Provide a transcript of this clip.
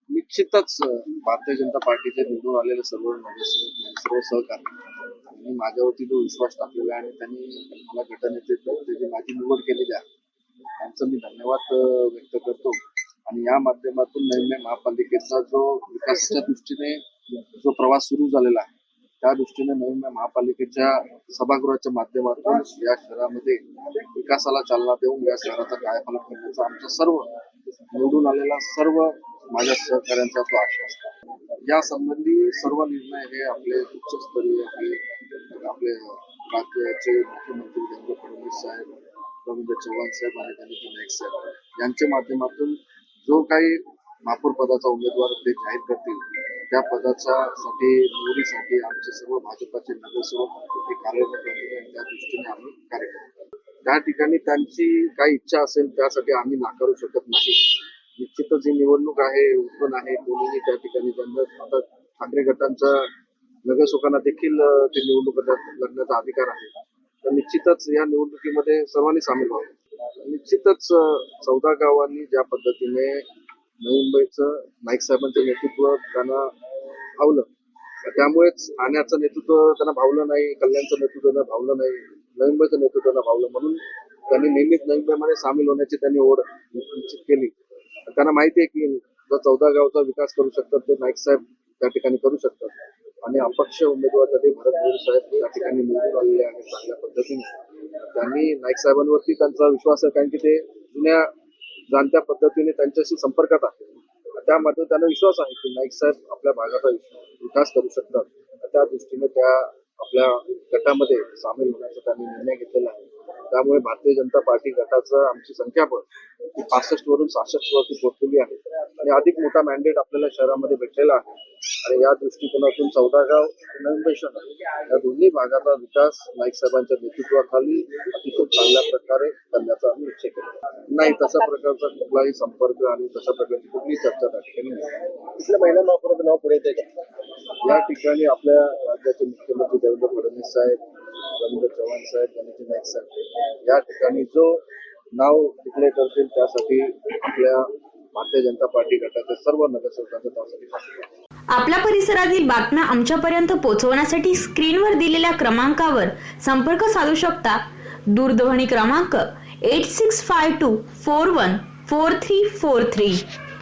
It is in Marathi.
निश्चितच भारतीय जनता पार्टीचे निवडून आलेले सर्व नगरसेवक सर्व सहकारी आणि माझ्यावरती जो विश्वास टाकलेला आहे आणि त्यांनी मला गटनेते माझी निवड केलेली आहे त्यांचं मी धन्यवाद व्यक्त करतो. आणि या माध्यमातून नवी महापालिकेचा जो विकासाच्या दृष्टीने जो प्रवास सुरू झालेला आहे त्या दृष्टीने नवी महापालिकेच्या सभागृहाच्या माध्यमातून या शहरामध्ये विकासाला चालना देऊन या शहराचा कायापालट करण्याचा आमचा सर्व निवडून आलेला सर्व माझ्या सहकार्यांचा तो आशा असतो. या संबंधी सर्व निर्णय हे आपले उच्चस्तरीय आपले राज्याचे मुख्यमंत्री देवेंद्र फडणवीस साहेब, रवींद्र चव्हाण साहेब आणि गणेश नाईक साहेब यांच्या माध्यमातून जो काही महापौर पदाचा उमेदवार ते जाहीर करतील त्या पदाच्या निवडीसाठी आमचे सर्व भाजपाचे नगरसेवक हे कार्यरत आहेत आणि त्या दृष्टीने आम्ही कार्य करतो. त्या ठिकाणी त्यांची काही इच्छा असेल त्यासाठी आम्ही नाकारू शकत नाही. निश्चितच ही निवडणूक आहे, ओपन आहे, कोणीही त्या ठिकाणी त्यांना आता ठाकरे गटांच्या नगरसेवकांना देखील ते निवडणूक लढण्याचा अधिकार आहे. तर निश्चितच या निवडणुकीमध्ये सर्वांनी सामील व्हावं. निश्चितच 14 गावांनी ज्या पद्धतीने नवी मुंबईचं नाईक साहेबांचं नेतृत्व त्यांना भावलं, त्यामुळेच ठाण्याचं नेतृत्व त्यांना भावलं नाही, कल्याणचं नेतृत्व त्यांना भावलं नाही, नवी मुंबईचं नेतृत्व त्यांना भावलं, म्हणून त्यांनी नेहमीच नवी मुंबईमध्ये सामील होण्याची त्यांनी ओढ निश्चित केली. त्यांना माहिती आहे की जर 14 गावचा विकास करू शकतात ते नाईक साहेब त्या ठिकाणी करू शकतात. आणि अपक्ष उमेदवारासाठी भरत गोरे साहेब त्या ठिकाणी निवडून आलेले आणि चांगल्या पद्धतीने त्यांनी नाईक साहेबांवरती त्यांचा विश्वास आहे, कारण की ते जुन्या जाणत्या पद्धतीने त्यांच्याशी संपर्कात आहे. त्यामध्ये त्यांना विश्वास आहे की नाईक साहेब आपल्या भागाचा विकास करू शकतात. त्या दृष्टीने त्या आपल्या गटामध्ये सामील होण्याचा त्यांनी निर्णय घेतलेला आहे. त्यामुळे भारतीय जनता पार्टी गटाचं आमची संख्या पण 65 वरून 66 वरती पोहोचलेली आहे आणि अधिक मोठा मॅन्डेट आपल्याला शहरामध्ये भेटलेला आहे. आणि या दृष्टिकोनातून 14 गाव नवी मुंबई शहर या दोन्ही भागाचा विकास नाईक साहेबांच्या नेतृत्वाखाली अतिशय चांगल्या प्रकारे करण्याचा आम्ही निश्चय केला नाही. तशा प्रकारचा कुठलाही संपर्क आणि तशा प्रकारची कुठलीही चर्चा त्या ठिकाणी नाही. कुठल्या महिला महापौराचं नाव पुढे येते का? या ठिकाणी आपल्या राज्याचे मुख्यमंत्री देवेंद्र फडणवीस साहेब, रवींद्र चव्हाण साहेब, गणेश नाईक साहेब या ठिकाणी जो नाव डिक्लेअर करतील त्यासाठी आपल्या भारतीय जनता पार्टी गटाचे सर्व नगरसेवकांचा त्यासाठी पाठिंबा. आपल्या परिसरातील बातम्या आमच्यापर्यंत पोहोचवण्यासाठी स्क्रीनवर दिलेल्या क्रमांकावर संपर्क साधू शकता. दूरध्वनी क्रमांक 8652414343.